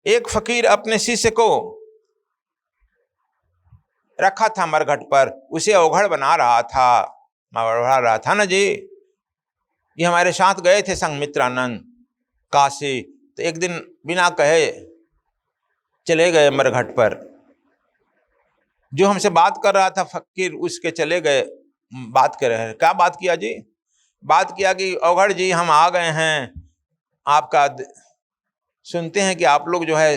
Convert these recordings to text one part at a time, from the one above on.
एक फकीर अपने शिष्य को रखा था मरघट पर, उसे अवघड़ बना रहा था ना जी। ये हमारे साथ गए थे संघमित्रानंद काशी, तो एक दिन बिना कहे चले गए मरघट पर। जो हमसे बात कर रहा था फकीर, उसके चले गए, बात कर रहे हैं। क्या बात किया जी? बात किया कि अवघड़ जी हम आ गए हैं, आपका सुनते हैं कि आप लोग जो है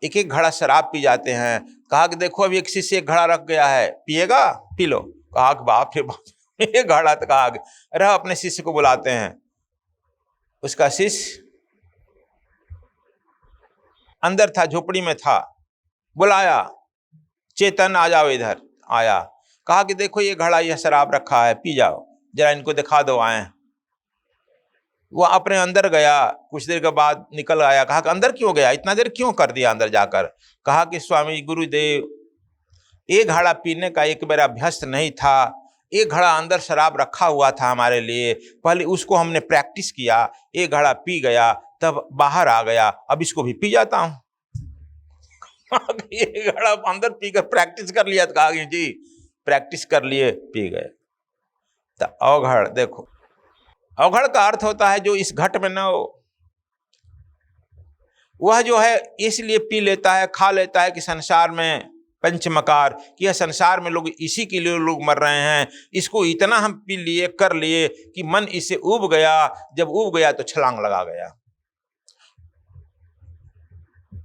एक एक घड़ा शराब पी जाते हैं। कहा कि देखो अभी एक शिष्य एक घड़ा रख गया है, पिएगा? P low. कहा कि बाप रे बाप, एक घड़ा। तो कहा अरे अपने शिष्य को बुलाते हैं। उसका शिष्य अंदर था, झोपड़ी में था। बुलाया, चेतन आ जाओ इधर। आया, कहा कि देखो ये घड़ा, यह शराब रखा है, पी जाओ, जरा इनको दिखा दो। आए, वो अपने अंदर गया, कुछ देर के बाद निकल आया। कहा कि अंदर क्यों गया, इतना देर क्यों कर दिया अंदर जाकर? कहा कि स्वामी गुरुदेव, एक घड़ा पीने का एक मेरा अभ्यस्त नहीं था, एक घड़ा अंदर शराब रखा हुआ था हमारे लिए, पहले उसको हमने प्रैक्टिस किया, एक घड़ा पी गया, तब बाहर आ गया, अब इसको भी पी जाता हूं। एक घड़ा अंदर पीकर प्रैक्टिस कर लिया। कहा कि जी प्रैक्टिस कर लिए, पी गए। तो अवघड़, देखो अवघड़ का अर्थ होता है जो इस घट में न हो, वह जो है इसलिए पी लेता है, खा लेता है कि संसार में पंचमकार, कि यह संसार में लोग इसी के लिए लोग मर रहे हैं, इसको इतना हम पी लिए, कर लिए कि मन इससे उब गया। जब उब गया तो छलांग लगा गया।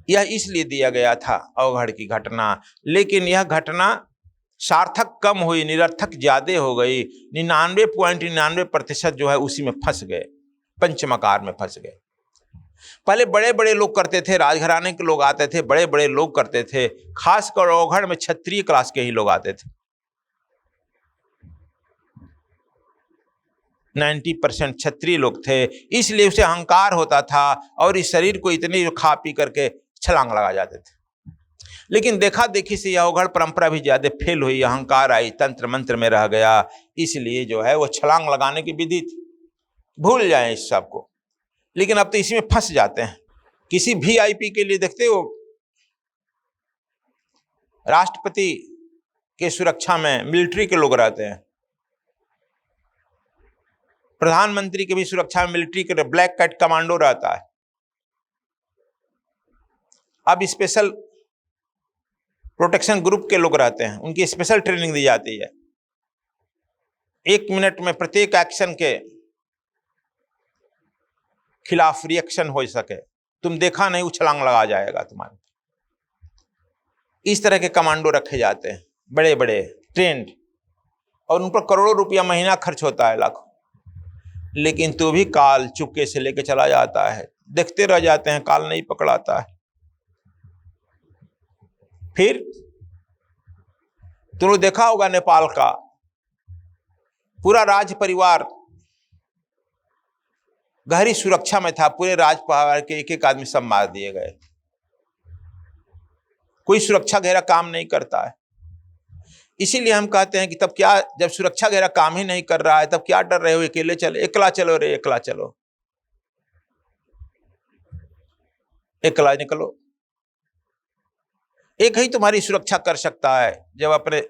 यह इसलिए दिया गया था अवघड़ की घटना। लेकिन यह घटना सार्थक कम हुई, निरर्थक ज्यादा हो गई। 99.99% जो है उसी में फंस गए, पंचमकार में फंस गए। पहले बड़े बड़े लोग करते थे, राजघराने के लोग आते थे, बड़े बड़े लोग करते थे, खासकर अवघड़ में क्षत्रिय क्लास के ही लोग आते थे। 90% क्षत्रिय लोग थे, इसलिए उसे अहंकार होता था और इस शरीर को इतने खा पी करके छलांग लगा जाते थे। लेकिन देखा देखी से यह अवघड़ परंपरा भी ज्यादा फेल हुई, अहंकार आई, तंत्र मंत्र में रह गया, इसलिए जो है वो छलांग लगाने की विधि थी। भूल जाए इस सब को, लेकिन अब तो इसी में फंस जाते हैं। किसी VIP के लिए देखते हो, राष्ट्रपति के सुरक्षा में मिलिट्री के लोग रहते हैं, प्रधानमंत्री के भी सुरक्षा में मिलिट्री के ब्लैक कैट कमांडो रहता है। अब स्पेशल प्रोटेक्शन ग्रुप के लोग रहते हैं, उनकी स्पेशल ट्रेनिंग दी जाती है। 1 मिनट में प्रत्येक एक्शन के खिलाफ रिएक्शन हो सके, तुम देखा नहीं उछलांग लगा जाएगा तुम्हारे। इस तरह के कमांडो रखे जाते हैं, बड़े बड़े ट्रेंड, और उन पर करोड़ों रुपया महीना खर्च होता है, लाखों। लेकिन तो भी काल चुपके से लेके चला जाता है, देखते रह जाते हैं, काल नहीं पकड़ाता है। फिर तुमने देखा होगा नेपाल का पूरा राज परिवार गहरी सुरक्षा में था, पूरे राज परिवार के एक एक आदमी सब मार दिए गए। कोई सुरक्षा घेरा काम नहीं करता है। इसीलिए हम कहते हैं कि तब क्या, जब सुरक्षा घेरा काम ही नहीं कर रहा है, तब क्या डर रहे हो, अकेले चले, एकला चलो रे, एकला चलो, एकला निकलो। एक ही तुम्हारी सुरक्षा कर सकता है, जब अपने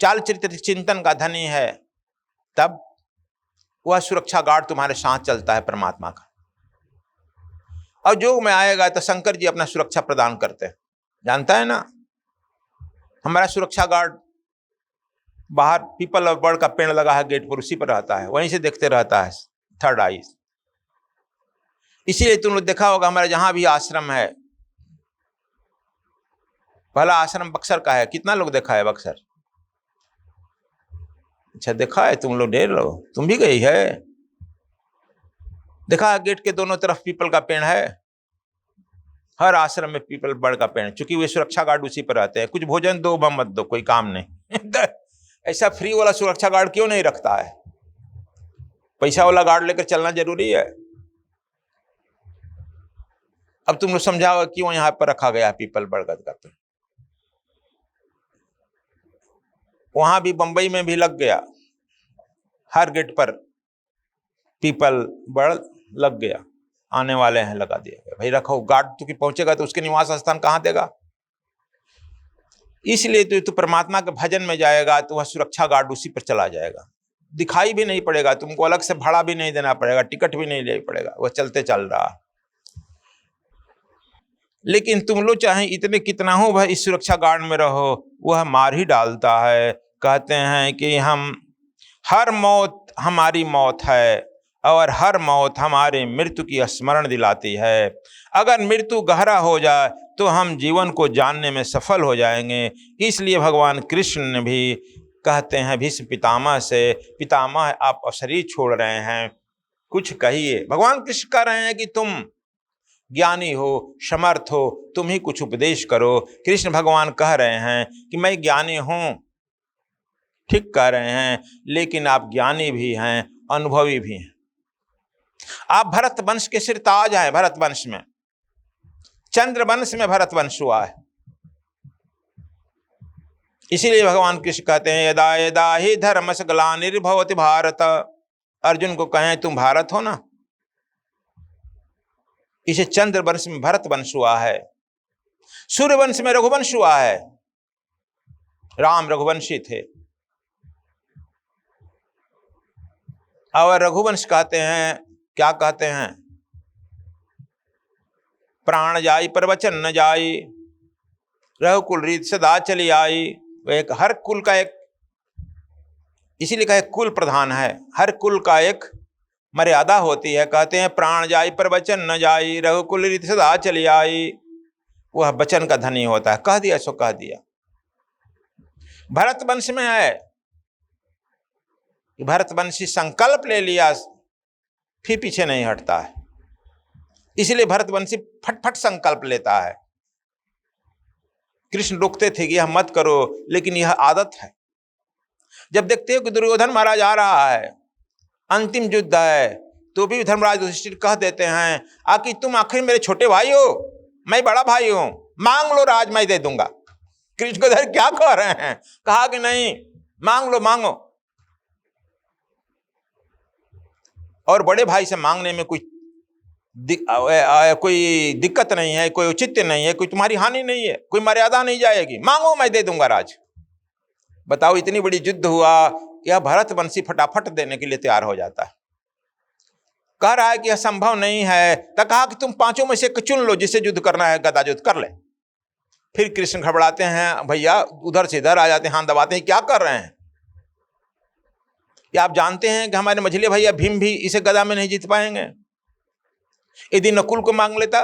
चाल चरित्र चिंतन का धनी है, तब वह सुरक्षा गार्ड तुम्हारे साथ चलता है, परमात्मा का। और योग में आएगा तो शंकर जी अपना सुरक्षा प्रदान करते हैं, जानता है ना। हमारा सुरक्षा गार्ड बाहर पीपल और बड़ का पेड़ लगा है गेट पर, उसी पर रहता है, वहीं से देखते रहता है, थर्ड आई। इसीलिए तुम लोग देखा होगा हमारे जहां भी आश्रम है, पहला आश्रम बक्सर का है। कितना लोग देखा है बक्सर? अच्छा देखा है तुम लोग, ढेर लोग, तुम भी गई है। देखा गेट के दोनों तरफ पीपल का पेड़ है, हर आश्रम में पीपल बड़ का पेड़, क्योंकि वे सुरक्षा गार्ड उसी पर रहते हैं। कुछ भोजन दो मत दो, कोई काम नहीं। ऐसा फ्री वाला सुरक्षा गार्ड क्यों नहीं रखता है? पैसा वाला गार्ड लेकर चलना जरूरी है। अब तुम लोग समझाओ क्यों यहाँ पर रखा गया पीपल बरगद का पेड़। वहां भी, बंबई में भी लग गया, हर गेट पर पीपल बड़ लग गया। आने वाले हैं लगा दिया गया। भाई रखो, गार्ड तो कि पहुंचेगा तो उसके निवास स्थान कहाँ देगा? इसलिए तो परमात्मा के भजन में जाएगा तो वह सुरक्षा गार्ड उसी पर चला जाएगा, दिखाई भी नहीं पड़ेगा, तुमको अलग से भाड़ा भी नहीं देना पड़ेगा, टिकट भी नहीं लेना पड़ेगा, वह चलते चल रहा। लेकिन तुम लोग चाहे इतने कितना हो भाई इस सुरक्षा गार्ड में रहो, वह मार ही डालता है। कहते हैं कि हम हर मौत हमारी मौत है और हर मौत हमारे मृत्यु की स्मरण दिलाती है। अगर मृत्यु गहरा हो जाए तो हम जीवन को जानने में सफल हो जाएंगे। इसलिए भगवान कृष्ण ने भी कहते हैं भीष्म पितामह से, पितामह आप शरीर छोड़ रहे हैं, कुछ कहिए। भगवान कृष्ण कह रहे हैं कि तुम ज्ञानी हो, समर्थ हो, तुम ही कुछ उपदेश करो। कृष्ण भगवान कह रहे हैं कि मैं ज्ञानी हूं, ठीक कह रहे हैं, लेकिन आप ज्ञानी भी हैं, अनुभवी भी हैं। आप भरत वंश के सिर ताज हैं। भरत वंश में, चंद्र वंश में भरत वंश हुआ है। इसीलिए भगवान कृष्ण कहते हैं यदा यदा ही धर्मस्य ग्लानिर्भवति भारत। अर्जुन को कहें तुम भारत हो ना, इसे चंद्र वंश में भरत वंश हुआ है, सूर्य वंश में रघुवंश हुआ है। राम रघुवंशी थे और रघुवंश कहते हैं, क्या कहते हैं, प्राण जाई पर वचन न जाई, रघुकुल रीत सदा चली आई। वह एक हर कुल का एक, इसीलिए कहे कुल प्रधान है, हर कुल का एक मर्यादा होती है। कहते हैं प्राण जाई पर वचन न जाई, रघुकुल रीत सदा चली आई। वह वचन का धनी होता है, कह दिया सो कह दिया। भरत वंश में है कि भरतवंशी संकल्प ले लिया फिर पीछे नहीं हटता है, इसलिए भरतवंशी फटफट संकल्प लेता है। कृष्ण रोकते थे कि यह मत करो, लेकिन यह आदत है। जब देखते हो कि दुर्योधन मारा जा रहा है, अंतिम युद्ध है, तो भी धर्मराज युधिष्ठिर कह देते हैं आखिर तुम आखिर मेरे छोटे भाई हो, मैं बड़ा भाई हूं, मांग लो राज मैं दे दूंगा। कृष्ण को धर क्या कह रहे हैं, कहा कि नहीं मांग लो, मांगो। और बड़े भाई से मांगने में कोई दिक्कत नहीं है, कोई औचित्य नहीं है, कोई तुम्हारी हानि नहीं है, कोई मर्यादा नहीं जाएगी, मांगो मैं दे दूंगा राज। बताओ इतनी बड़ी युद्ध हुआ, यह भरतवंशी फटाफट देने के लिए तैयार हो जाता है। कह रहा है कि यह संभव नहीं है, तो कहा कि तुम पांचों में से एक चुन लो जिससे युद्ध करना है, गदा युद्ध कर ले। फिर कृष्ण घबराते हैं, भैया उधर से इधर आ जाते हैं, हाथ दबाते हैं, क्या कर रहे हैं? या आप जानते हैं कि हमारे मझले भैया भीम भी इसे गदा में नहीं जीत पाएंगे। यदि नकुल को मांग लेता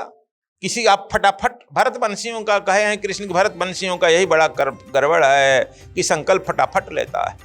किसी, आप फटाफट भरतवंशियों का कहे हैं कृष्ण के, भरतवंशियों का यही बड़ा गड़बड़ है कि संकल्प फटाफट लेता है।